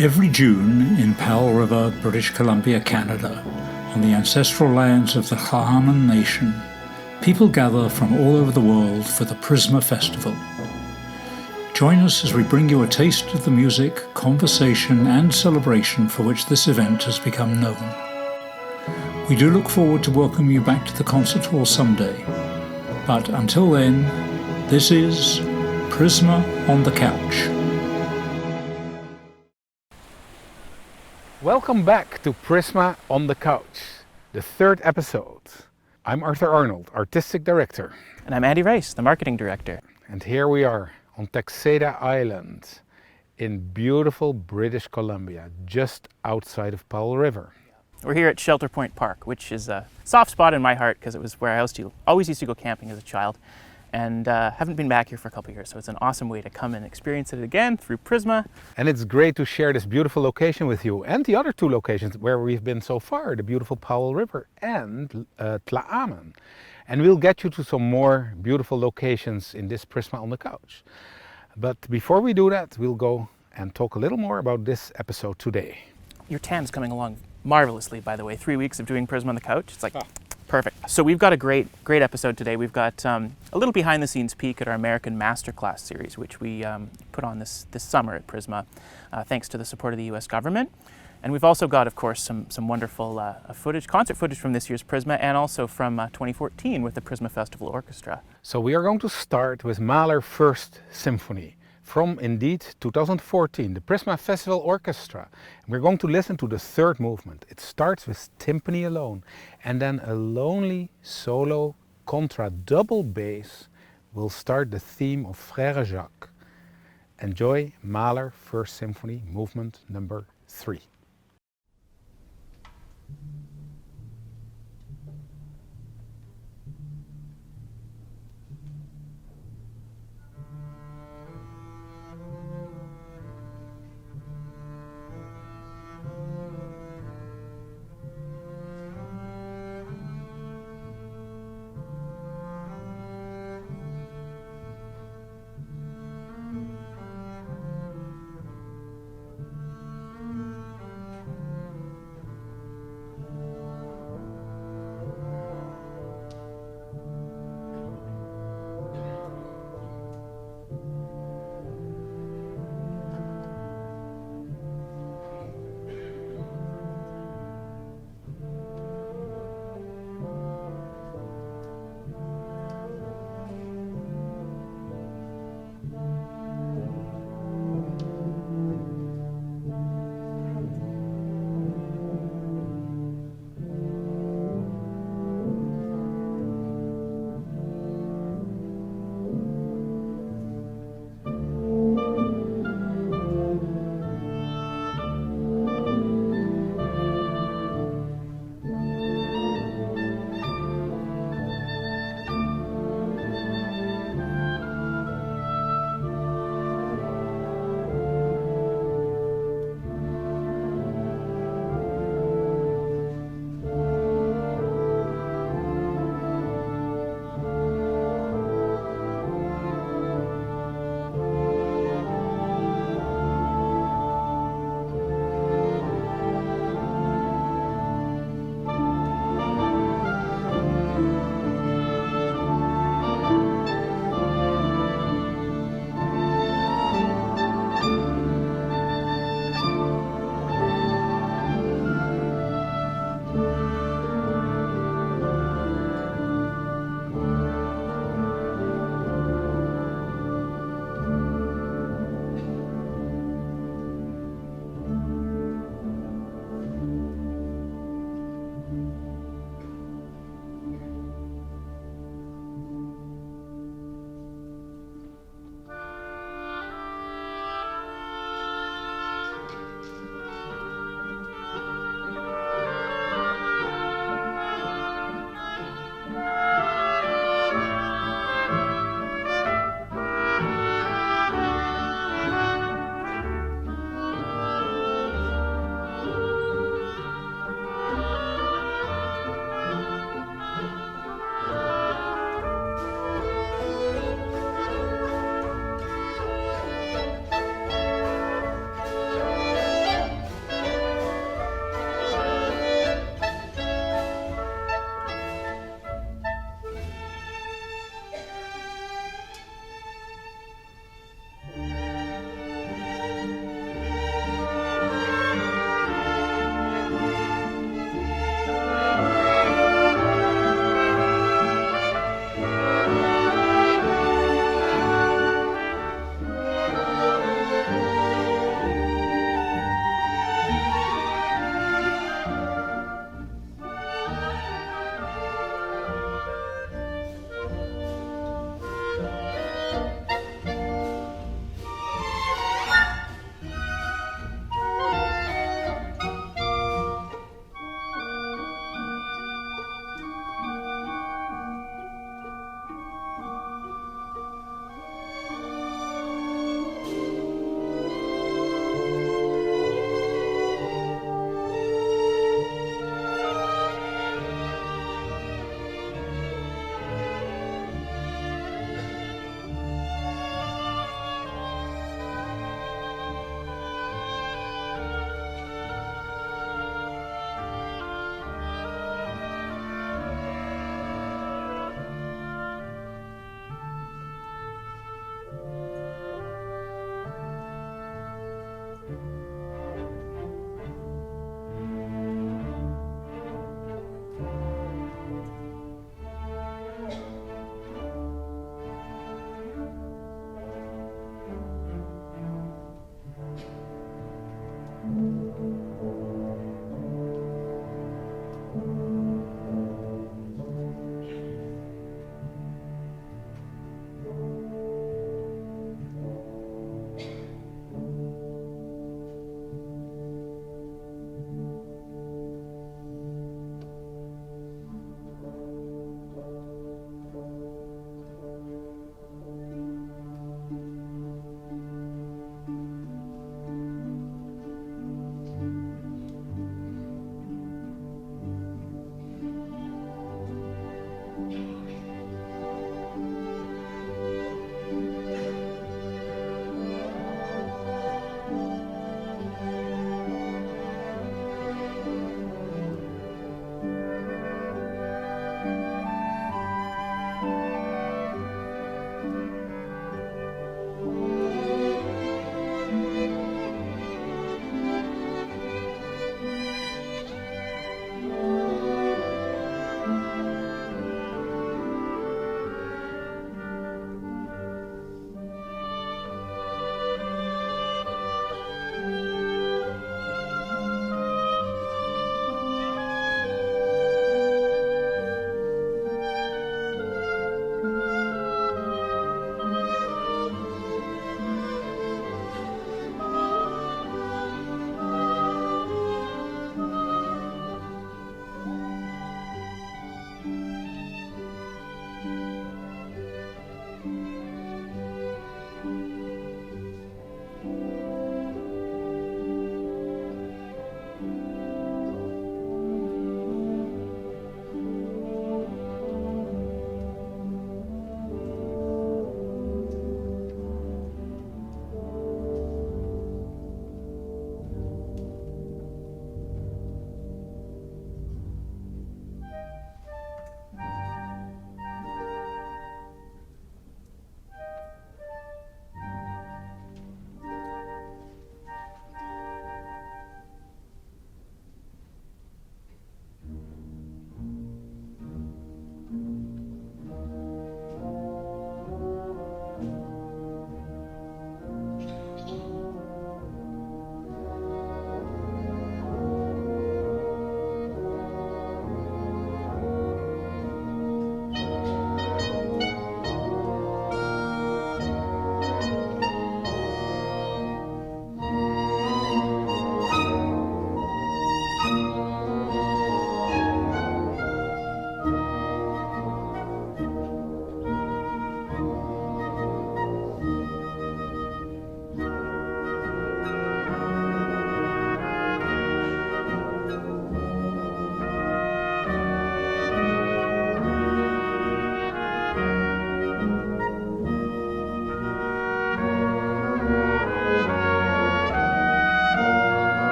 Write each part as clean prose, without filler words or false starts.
Every June in Powell River, British Columbia, Canada, on the ancestral lands of the Cha'aman Nation, people gather from all over the world for the PRISMA Festival. Join us as we bring you a taste of the music, conversation and celebration for which this event has become known. We do look forward to welcoming you back to the concert hall someday, but until then, this is PRISMA on the Couch. Welcome back to PRISMA on the Couch, the third episode. I'm Arthur Arnold, Artistic Director. And I'm Andy Rice, the Marketing Director. And here we are on Texada Island in beautiful British Columbia, just outside of Powell River. We're here at Shelter Point Park, which is a soft spot in my heart because it was where I always used to go camping as a child, and haven't been back here for a couple of years, so it's an awesome way to come and experience it again through PRISMA. And it's great to share this beautiful location with you and the other two locations where we've been so far, the beautiful Powell River and Tla'amin. And we'll get you to some more beautiful locations in this PRISMA on the Couch. But before we do that, we'll go and talk a little more about this episode today. Your tan's coming along marvelously, by the way. 3 weeks of doing PRISMA on the Couch. It's like perfect. So we've got a great episode today. We've got a little behind the scenes peek at our American Masterclass series, which we put on this summer at PRISMA, thanks to the support of the US government. And we've also got, of course, some wonderful concert footage from this year's PRISMA and also from 2014 with the PRISMA Festival Orchestra. So we are going to start with Mahler First Symphony from, indeed, 2014, the PRISMA Festival Orchestra. And we're going to listen to the third movement. It starts with timpani alone, and then a lonely solo contra double bass will start the theme of Frère Jacques. Enjoy Mahler First Symphony, movement number 3.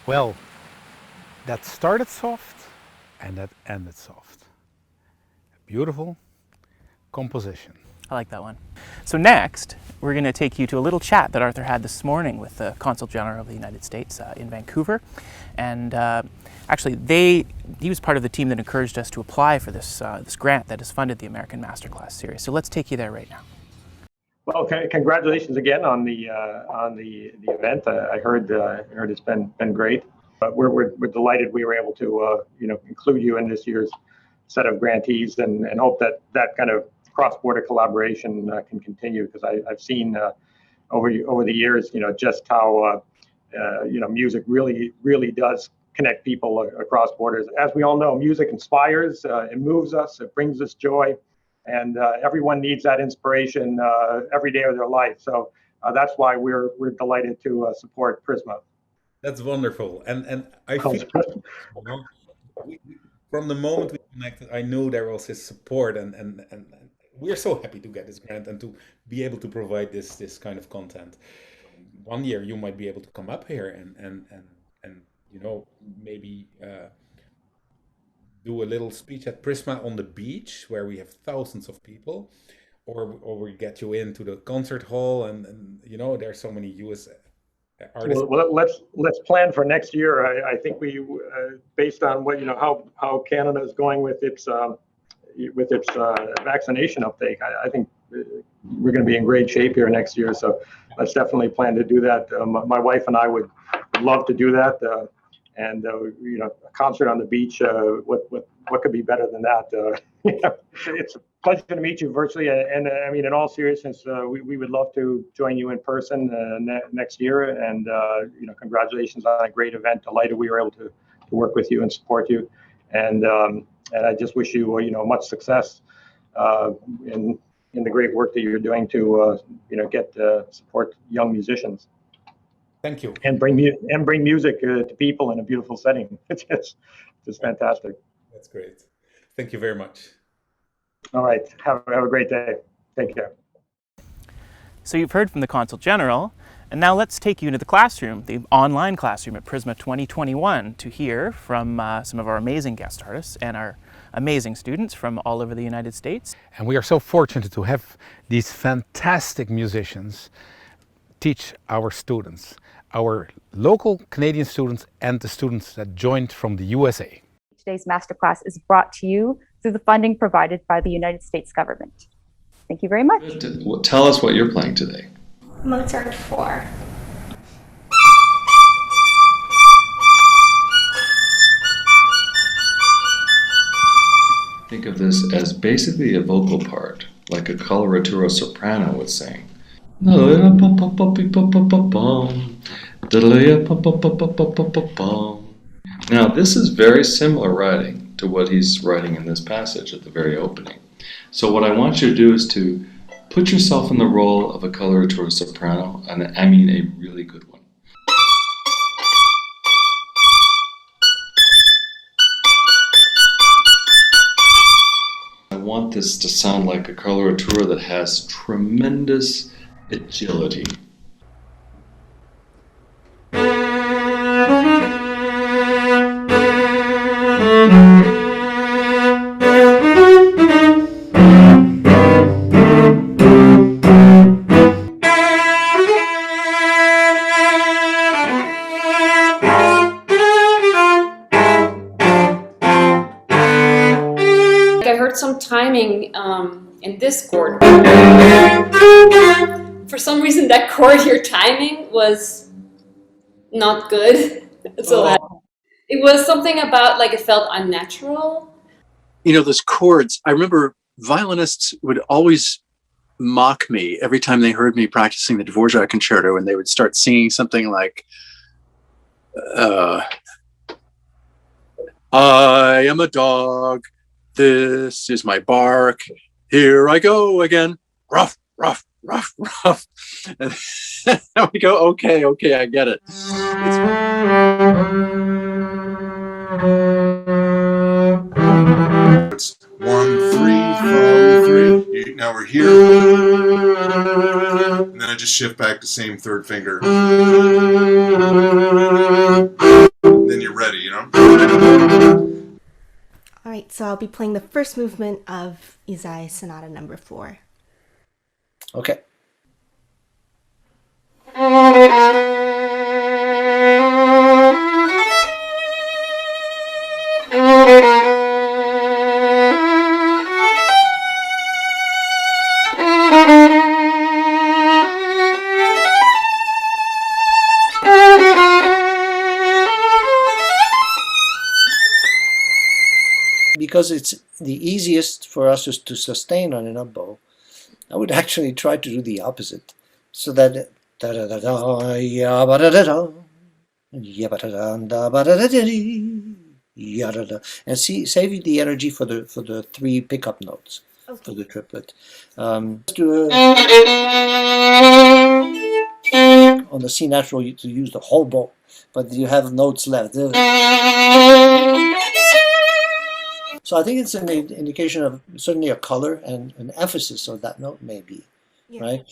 Well, that started soft and that ended soft. Beautiful composition. I like that one. So next, we're going to take you to a little chat that Arthur had this morning with the Consul General of the United States in Vancouver. And actually, he was part of the team that encouraged us to apply for this grant that has funded the American Masterclass series. So let's take you there right now. Well, congratulations again on the event. I heard it's been great. But we're delighted we were able to include you in this year's set of grantees, and hope that kind of cross-border collaboration can continue, because I've seen over the years just how music really does connect people across borders. As we all know, music inspires, it moves us, it brings us joy, and everyone needs that inspiration every day of their life. So that's why we're delighted to support PRISMA. That's wonderful, and I feel from the moment we connected, I knew there was his support, and we're so happy to get this grant and to be able to provide this kind of content. One year you might be able to come up here and maybe do a little speech at PRISMA on the beach where we have thousands of people, or we get you into the concert hall, and there's so many US artists. Well, let's plan for next year. I think we, based on what how Canada is going with its vaccination uptake, I think we're going to be in great shape here next year. So let's definitely plan to do that. My wife and I would love to do that. And a concert on the beach. What could be better than that? It's a pleasure to meet you virtually. And I mean, in all seriousness, we would love to join you in person next year. And congratulations on a great event. Delighted we were able to work with you and support you. And I just wish you much success in the great work that you're doing to get support young musicians. Thank you. And bring music to people in a beautiful setting. It's just fantastic. That's great. Thank you very much. All right. Have a great day. Take care. So you've heard from the Consul General, and now let's take you into the classroom, the online classroom at PRISMA 2021, to hear from some of our amazing guest artists and our amazing students from all over the United States. And we are so fortunate to have these fantastic musicians teach our students, our local Canadian students and the students that joined from the USA. Today's Masterclass is brought to you through the funding provided by the United States government. Thank you very much. Tell us what you're playing today. Mozart 4. Think of this as basically a vocal part, like a coloratura soprano would sing. Now this is very similar writing to what he's writing in this passage at the very opening. So what I want you to do is to put yourself in the role of a coloratura soprano, and I mean a really good one. I want this to sound like a coloratura that has tremendous agility. I heard some timing in this chord. For some reason, that chord, your timing was not good. So it was something about, like, it felt unnatural. Those chords, I remember violinists would always mock me every time they heard me practicing the Dvorak concerto, and they would start singing something like, I am a dog, this is my bark, here I go again, ruff, ruff, ruff, ruff. And we go, okay, I get it. It's 1, 3, 4, 3. Now we're here. And then I just shift back the same third finger. right, so I'll be playing the first movement of Isai Sonata Number 4. Okay. Because it's the easiest for us to sustain on an up bow, I would actually try to do the opposite. So that da da da da ya ba da da da ya ba da da da ba da da ya da da, and save the energy for the 3 pickup notes for the triplet. Let's do on the C natural to use the whole bow, but you have notes left. So I think it's an indication of certainly a color and an emphasis of that note, maybe, right?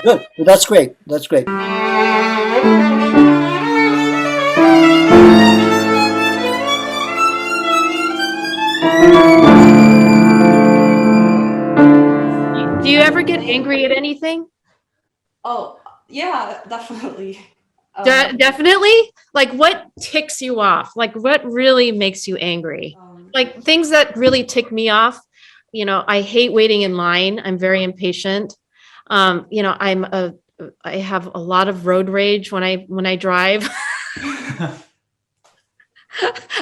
Good. That's great. That's great. Do you ever get angry at anything? Oh, yeah, definitely. Definitely? Like, what ticks you off? Like, what really makes you angry? Like, things that really tick me off, you know, I hate waiting in line. I'm very impatient. You know, I have a lot of road rage when I drive.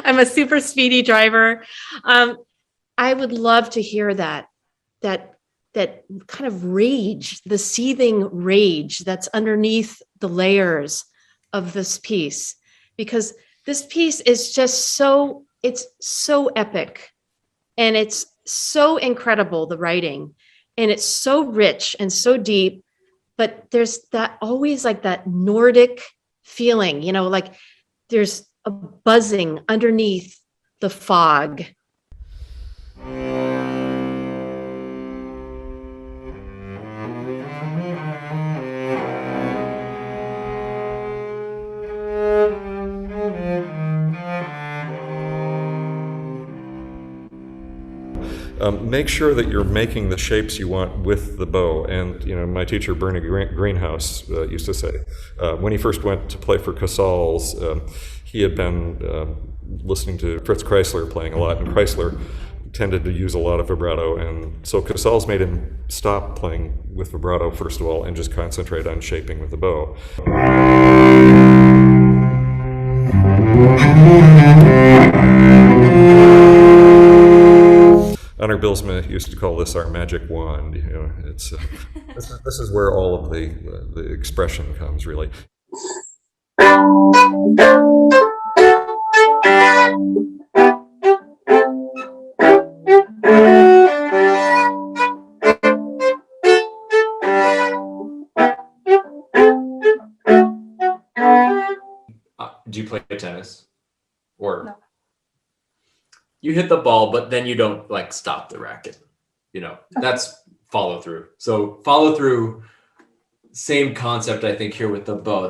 I'm a super speedy driver. I would love to hear that kind of rage, the seething rage that's underneath the layers of this piece, because this piece is just it's so epic and it's so incredible, the writing, and it's so rich and so deep, but there's that always like that Nordic feeling, you know, like there's a buzzing underneath the fog. Make sure that you're making the shapes you want with the bow. And, you know, my teacher, Bernie Greenhouse, used to say, when he first went to play for Casals, he had been listening to Fritz Kreisler playing a lot, and Kreisler tended to use a lot of vibrato, and so Casals made him stop playing with vibrato, first of all, and just concentrate on shaping with the bow. Honor Bylsma used to call this our magic wand. You know, it's this is where all of the expression comes, really. Do you play tennis? Or no. You hit the ball, but then you don't like stop the racket. You know, that's follow through. So follow through, same concept I think here with the bow.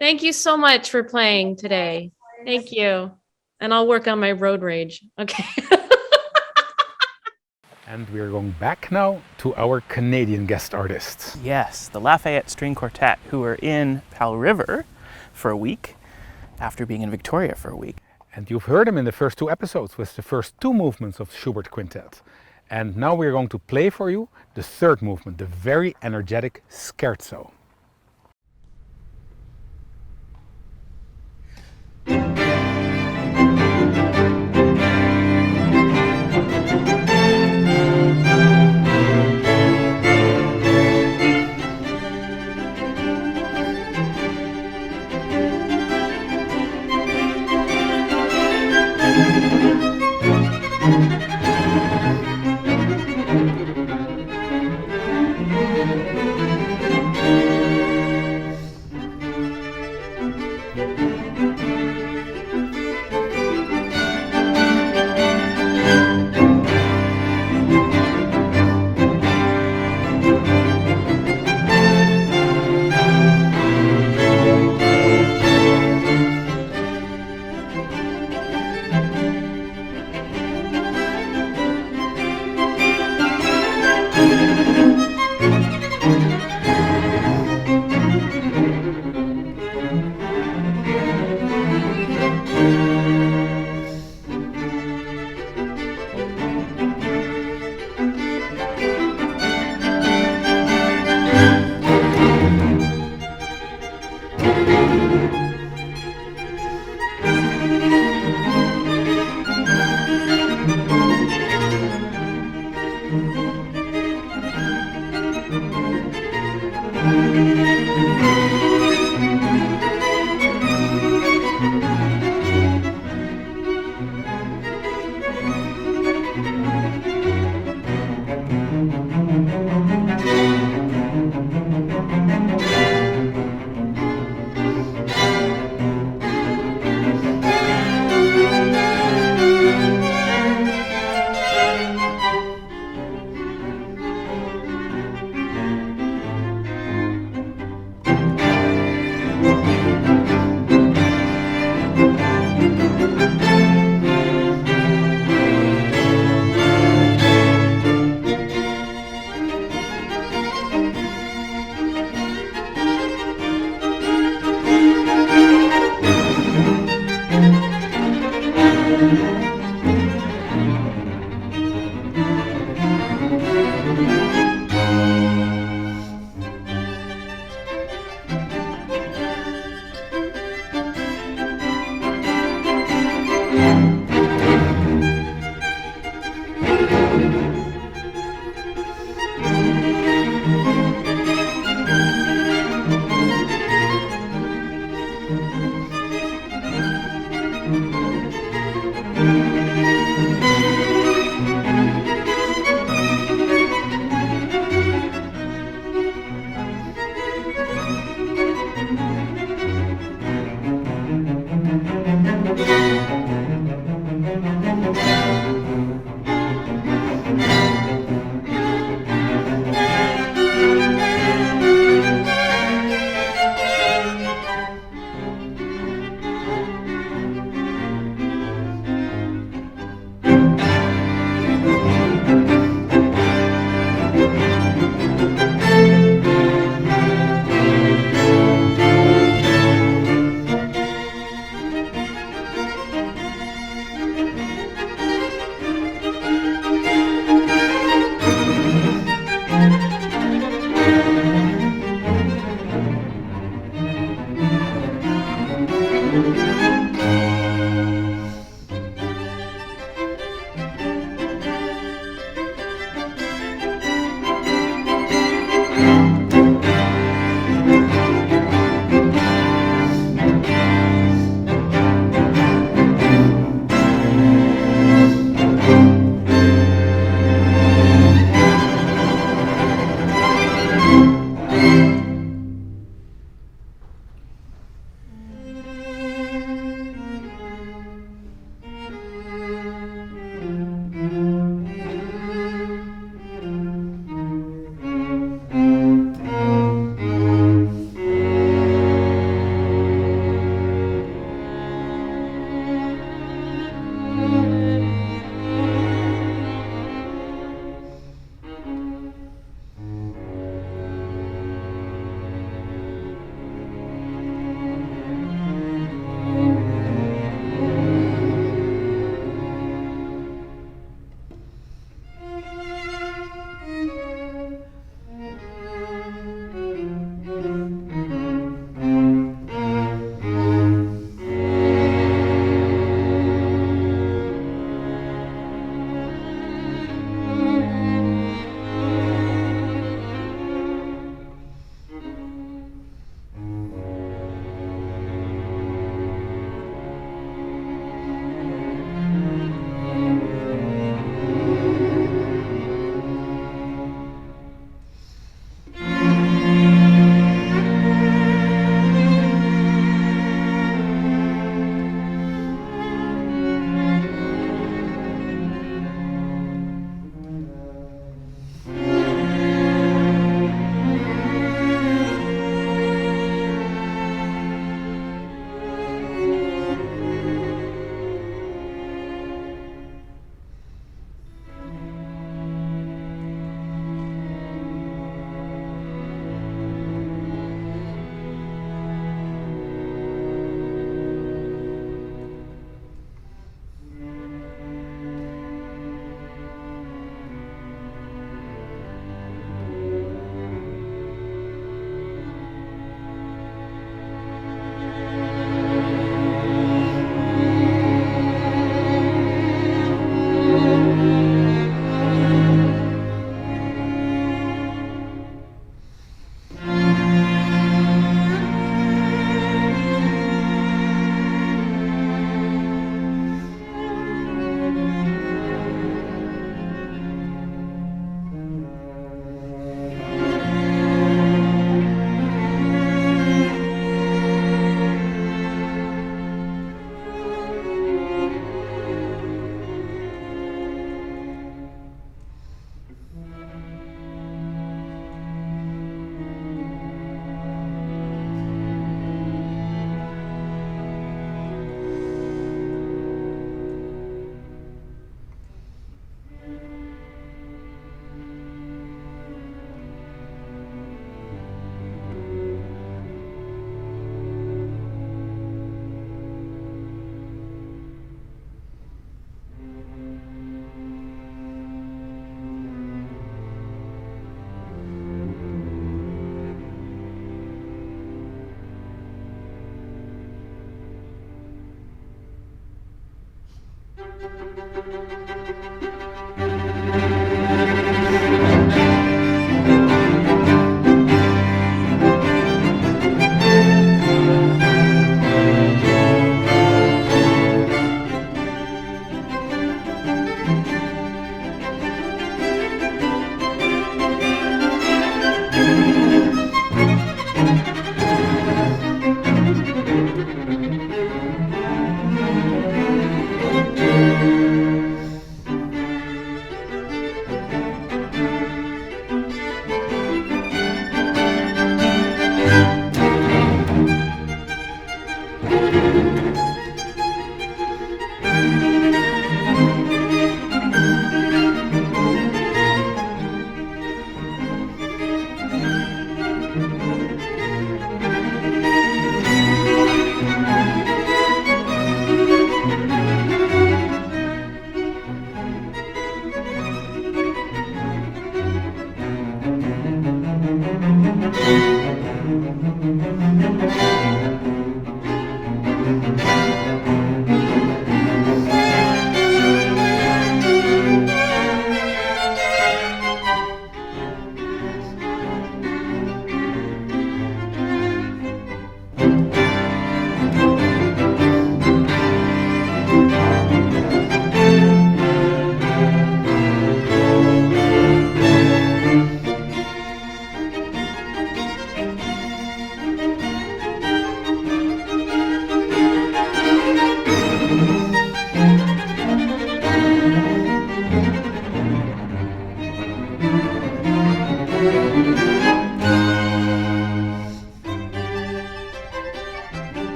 Thank you so much for playing today. Thank you. And I'll work on my road rage. Okay. And we're going back now to our Canadian guest artists. Yes, the Lafayette String Quartet, who were in Powell River for a week after being in Victoria for a week. And you've heard them in the first 2 episodes with the first 2 movements of Schubert Quintet. And now we're going to play for you the 3rd movement, the very energetic scherzo.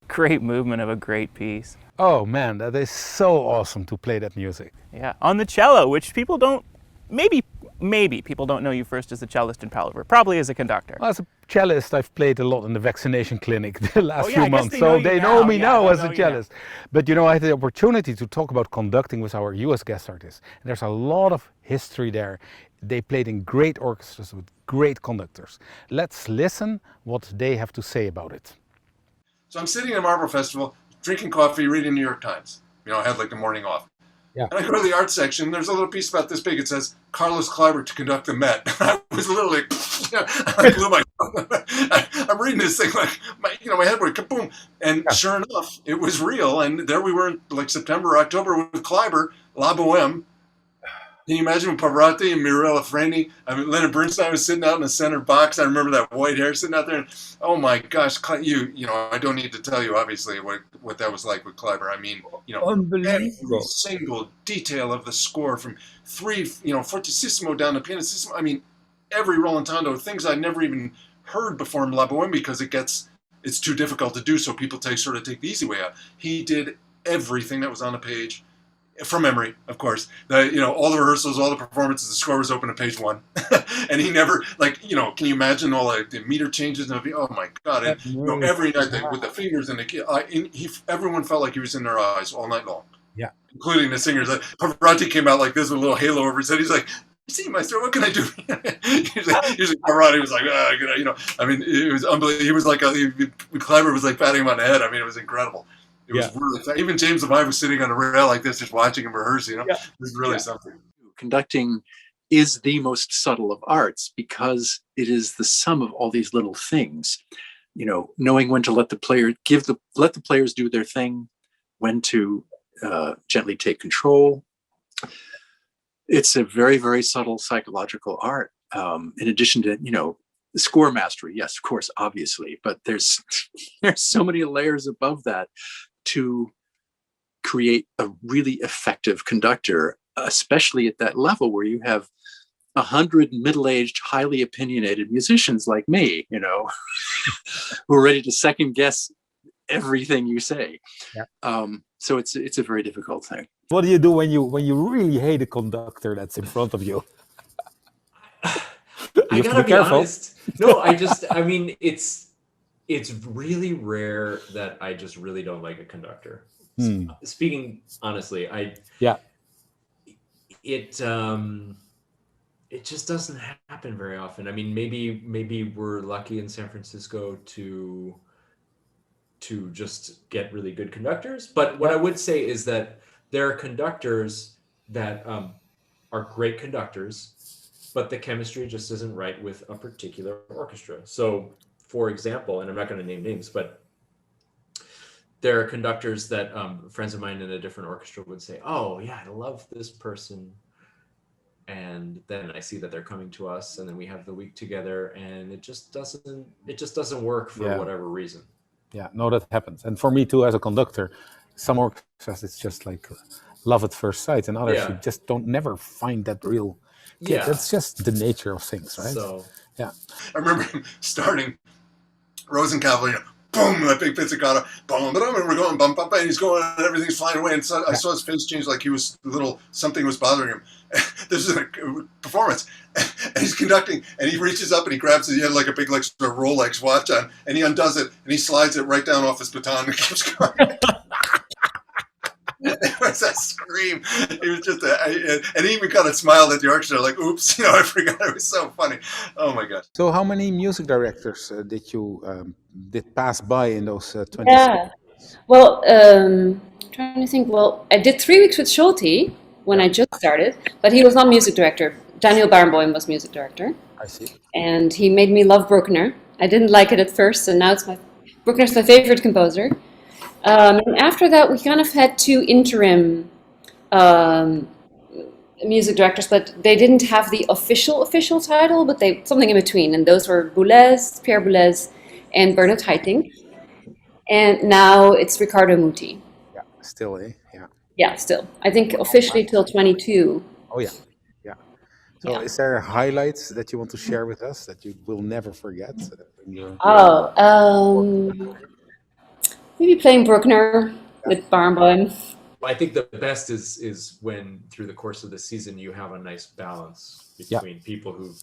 Great movement of a great piece. Oh man, that is so awesome to play that music. Yeah, on the cello, which people don't, maybe people don't know you first as a cellist in Palaver, probably as a conductor. Well, as a cellist, I've played a lot in the vaccination clinic the last yeah, few months, so they know me now as a cellist. But you know, I had the opportunity to talk about conducting with our US guest artists. And there's a lot of history there. They played in great orchestras with great conductors. Let's listen what they have to say about it. So I'm sitting at a Marlborough Festival, drinking coffee, reading New York Times. You know, I had like the morning off. Yeah. And I go to the art section. There's a little piece about this big. It says Carlos Kleiber to conduct the Met. I was literally, I blew my. I'm reading this thing like my head went kaboom. And sure enough, it was real. And there we were in like September, or October with Kleiber, La Boheme. Can you imagine with Pavarotti and Mirella Freni? I mean, Leonard Bernstein was sitting out in the center box. I remember that white hair sitting out there. And, oh my gosh, you know, I don't need to tell you, obviously, what that was like with Kleiber. I mean, you know, every single detail of the score from fortissimo down to pianissimo. I mean, every rallentando, things I'd never even heard before in La Boheme because it's too difficult to do. So people take the easy way out. He did everything that was on the page. From memory, of course. All the rehearsals, all the performances, the score was open at page 1. And he never, can you imagine all the meter changes? And oh my God. And, every night with the fingers and everyone felt like he was in their eyes all night long. Yeah. Including the singers. Pavarotti came out like this with a little halo over his head. He's like, see, Maestro, what can I do? Usually Pavarotti was like, I mean, it was unbelievable. He was like, Kleiber was like patting him on the head. I mean, it was incredible. It was really, even James and I was sitting on a rail like this, just watching him rehearse, It was really something. Conducting is the most subtle of arts because it is the sum of all these little things, knowing when to let the players do their thing, when to gently take control. It's a very, very subtle psychological art. In addition to, score mastery, yes, of course, obviously, but there's so many layers above that to create a really effective conductor, especially at that level where you have 100 middle-aged, highly opinionated musicians like me, who are ready to second guess everything you say. Yeah. So it's a very difficult thing. What do you do when you really hate a conductor that's in front of you? I gotta be honest. No, I mean, it's really rare that I just really don't like a conductor. Speaking honestly, it just doesn't happen very often. I mean, maybe we're lucky in San Francisco to just get really good conductors. But what I would say is that there are conductors that are great conductors, but the chemistry just isn't right with a particular orchestra. So, for example, and I'm not going to name names, but there are conductors that friends of mine in a different orchestra would say, "Oh, yeah, I love this person." And then I see that they're coming to us, and then we have the week together, and it just doesn't work for whatever reason. Yeah, no, that happens. And for me too, as a conductor, some orchestras it's just like love at first sight, and others you just never find that real. Yeah, that's just the nature of things, right? So yeah, I remember him starting Rosenkavalier, boom, that big pizzicato, boom, and we're going bum bum, and he's going, and everything's flying away, and so I saw his face change, like he was something was bothering him. This is a performance, and he's conducting, and he reaches up and he grabs it. He had like a big like sort of Rolex watch on, and he undoes it and he slides it right down off his baton and keeps going. It was a scream. He was just, and he even kind of smiled at the orchestra, like, "Oops, I forgot." It was so funny. Oh my gosh! So, how many music directors did you did pass by in those 20? Yeah. Well, trying to think. Well, I did 3 weeks with Schulte when I just started, but he was not music director. Daniel Barenboim was music director. I see. And he made me love Bruckner. I didn't like it at first, and now Bruckner's my favorite composer. And after that, we kind of had 2 interim music directors, but they didn't have the official title, but they something in between. And those were Pierre Boulez, and Bernard Haitink. And now it's Riccardo Muti. Yeah, still, Yeah. Yeah, still. I think officially till 22. Oh, yeah. Yeah. So is there highlights that you want to share with us that you will never forget? Maybe playing Bruckner with Barenboim. I think the best is when through the course of the season you have a nice balance between people who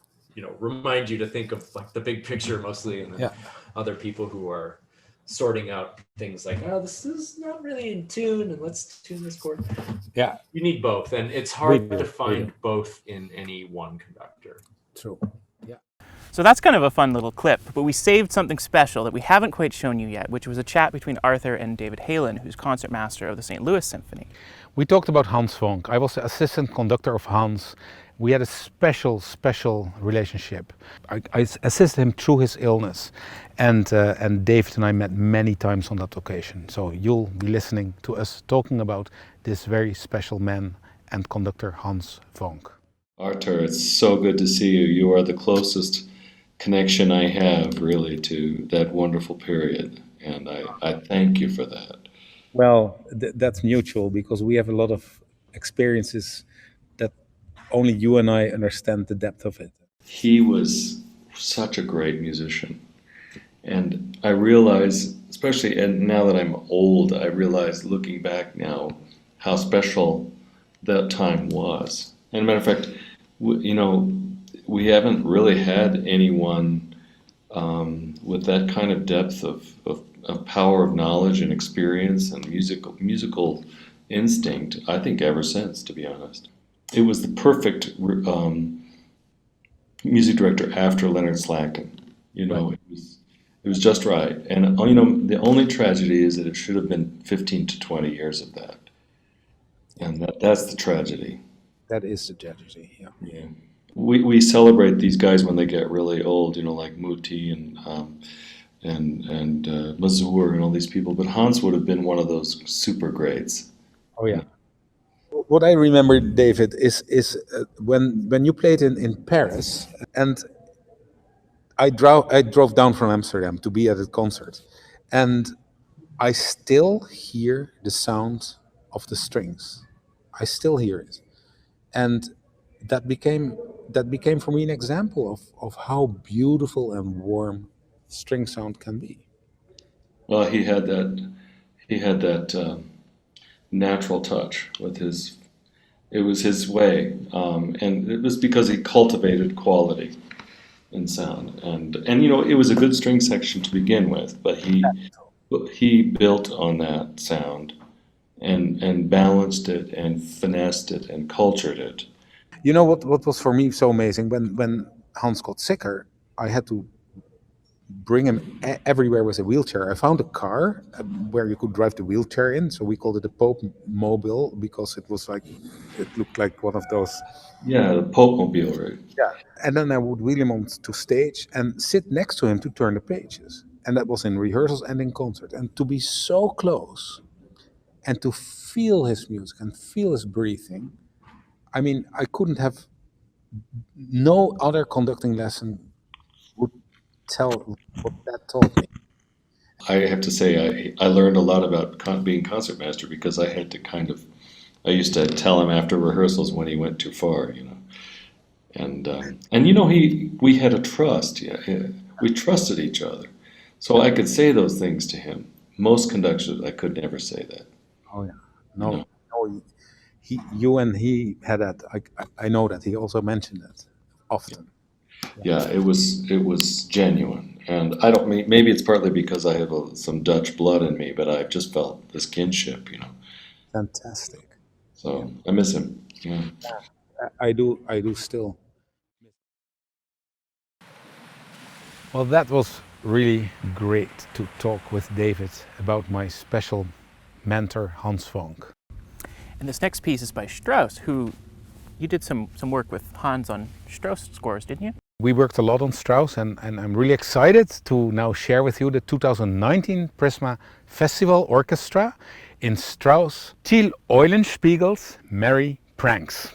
remind you to think of like the big picture mostly, and then other people who are sorting out things like, oh, this is not really in tune, and let's tune this chord. Yeah, you need both, and it's hard to find both in any one conductor. True. So that's kind of a fun little clip, but we saved something special that we haven't quite shown you yet, which was a chat between Arthur and David Halen, who's concertmaster of the St. Louis Symphony. We talked about Hans Vonk. I was the assistant conductor of Hans. We had a special relationship. I assisted him through his illness, and David and I met many times on that occasion. So you'll be listening to us talking about this very special man and conductor, Hans Vonk. Arthur, it's so good to see you. You are the closest connection I have really to that wonderful period, and I thank you for that. Well, that's mutual, because we have a lot of experiences that only you and I understand the depth of it. He was such a great musician, and I realize, especially and now that I'm old, I realize looking back now how special that time was. And as a matter of fact, we haven't really had anyone with that kind of depth of power of knowledge and experience and musical instinct, I think, ever since, to be honest. It was the perfect music director after Leonard Slatkin. Right. It was just right. And the only tragedy is that it should have been 15 to 20 years of that. And that's the tragedy. That is the tragedy, yeah. We celebrate these guys when they get really old, like Muti and Mazur and all these people. But Hans would have been one of those super greats. Oh yeah. What I remember, David, is when you played in Paris, and I drove down from Amsterdam to be at a concert, and I still hear the sound of the strings. I still hear it, and that became for me an example of how beautiful and warm string sound can be. Well, he had that natural touch with his. It was his way, and it was because he cultivated quality. in sound, and you know, it was a good string section to begin with, but he built on that sound and balanced it and finessed it and cultured it. You know what was for me so amazing? When Hans got sicker, I had to bring him everywhere with a wheelchair. I found a car where you could drive the wheelchair in, so we called it the Pope Mobile because it was like, it looked like one of those. Yeah, the Pope Mobile, right? Yeah, and then I would wheel him onto stage and sit next to him to turn the pages. And that was in rehearsals and in concert. And to be so close and to feel his music and feel his breathing, I mean, I couldn't have, no other conducting lesson would tell what that taught me. I have to say, I learned a lot about being concertmaster because I had to I used to tell him after rehearsals when he went too far, you know. And you know, we had a trust. Yeah, we trusted each other, so I could say those things to him. Most conductors, I could never say that. Oh yeah, no, you and he had that. I know that he also mentioned that often. Yeah, it was genuine, and I don't. Maybe it's partly because I have some Dutch blood in me, but I've just felt this kinship, you know. Fantastic. So I miss him. Yeah. I do still. Well, that was really great to talk with David about my special mentor, Hans Vonk. And this next piece is by Strauss, who you did some work with Hans on Strauss scores, didn't you? We worked a lot on Strauss, and I'm really excited to now share with you the 2019 PRISMA Festival Orchestra in Strauss Till Eulenspiegel's Merry Pranks.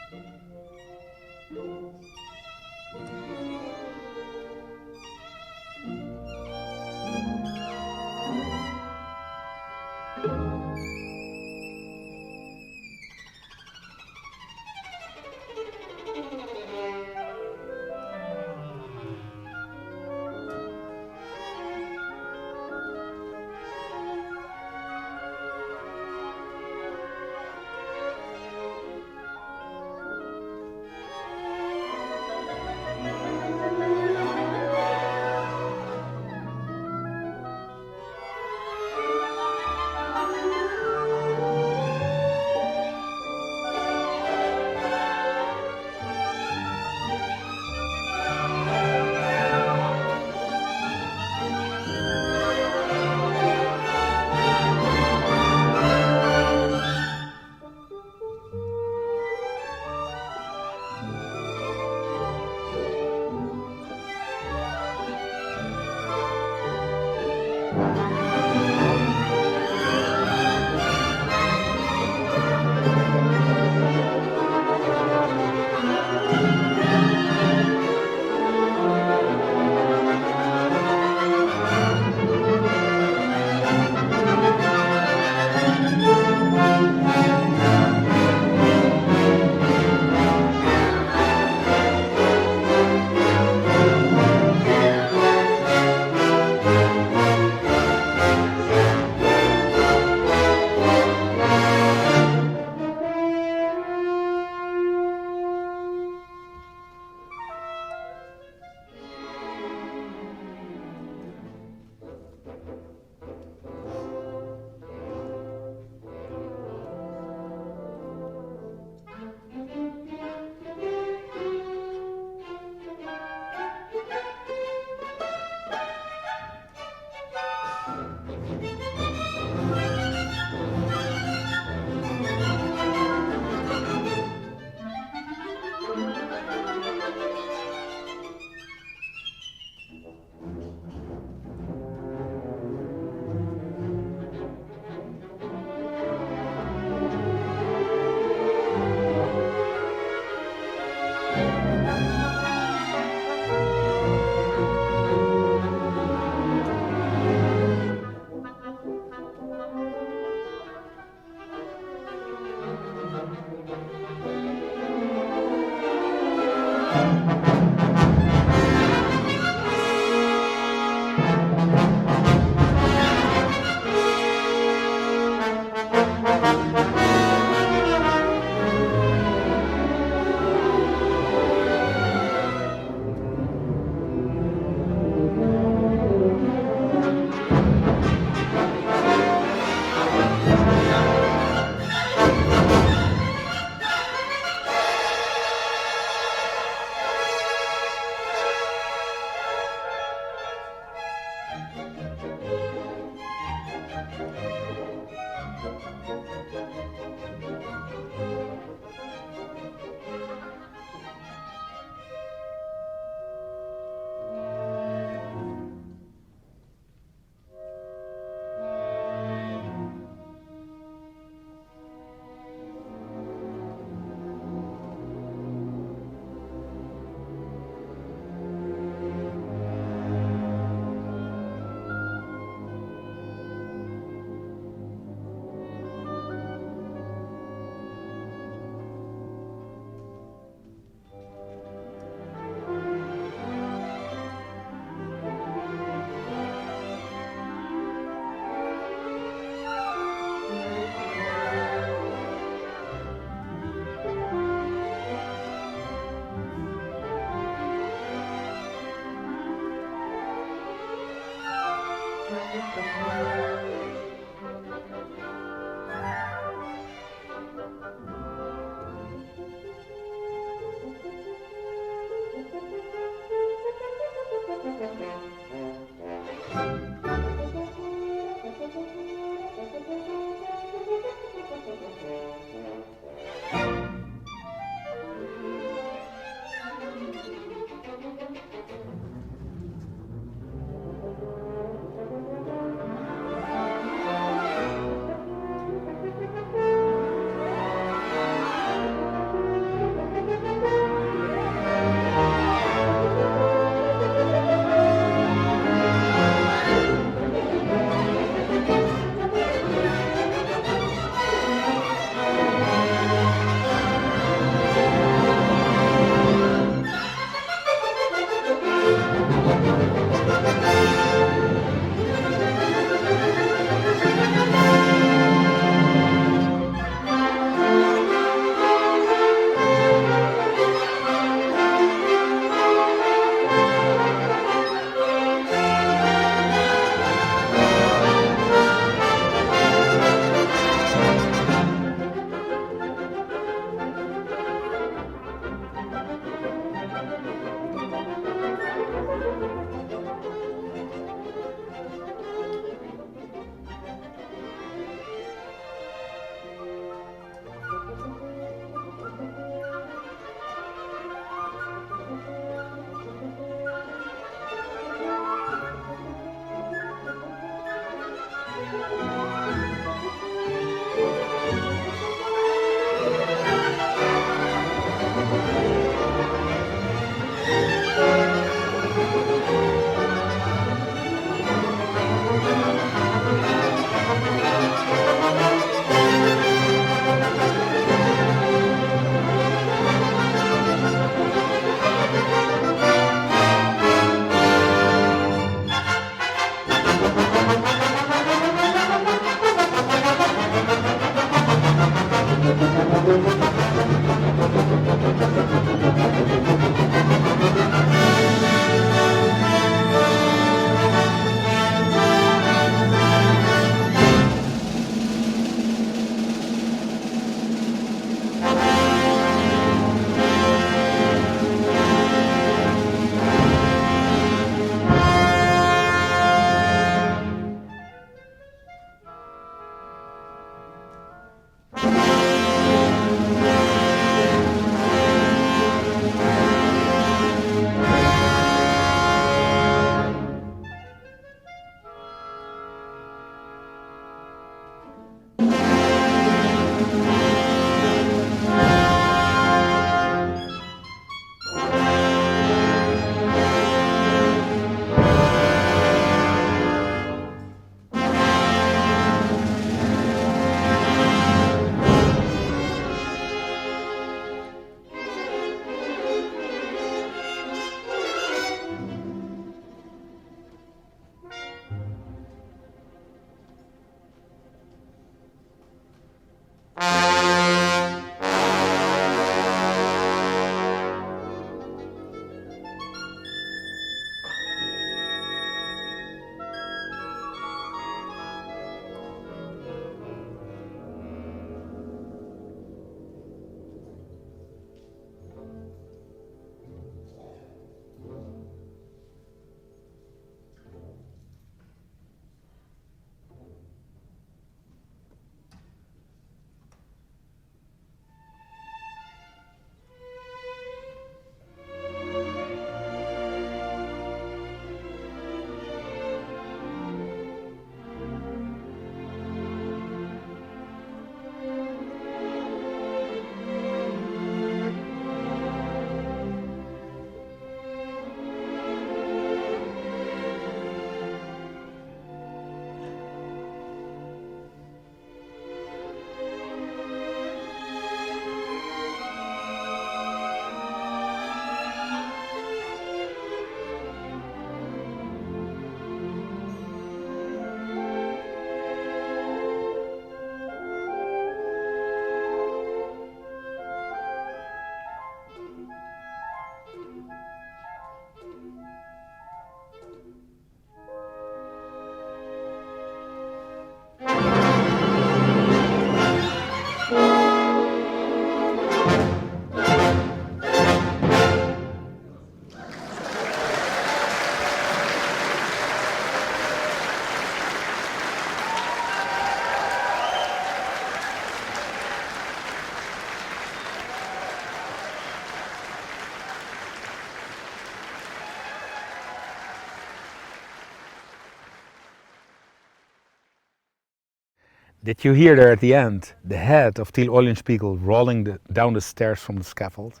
Did you hear there at the end the head of Till Eulenspiegel rolling down the stairs from the scaffold?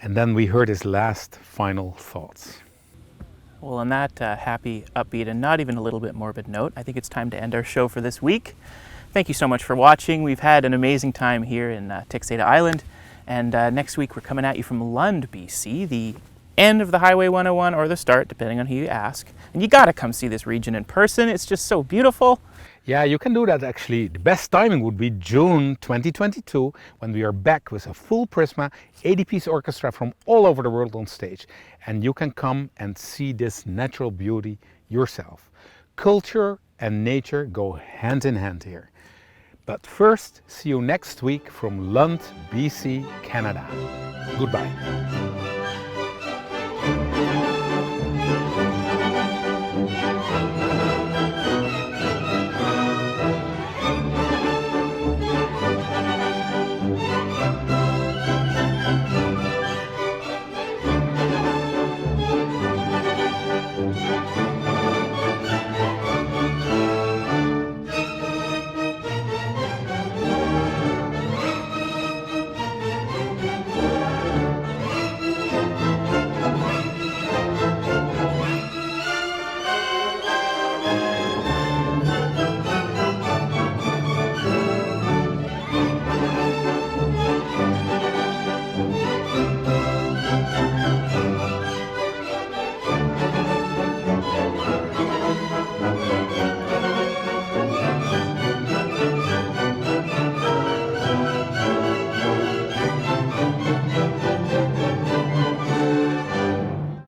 And then we heard his last final thoughts. Well, on that happy, upbeat, and not even a little bit morbid note, I think it's time to end our show for this week. Thank you so much for watching. We've had an amazing time here in Texada Island. And next week we're coming at you from Lund, BC, the end of the Highway 101 or the start, depending on who you ask. And you gotta come see this region in person. It's just so beautiful. Yeah, you can do that actually. The best timing would be June 2022, when we are back with a full PRISMA 80-piece orchestra from all over the world on stage. And you can come and see this natural beauty yourself. Culture and nature go hand in hand here. But first, see you next week from Lund, BC, Canada. Goodbye.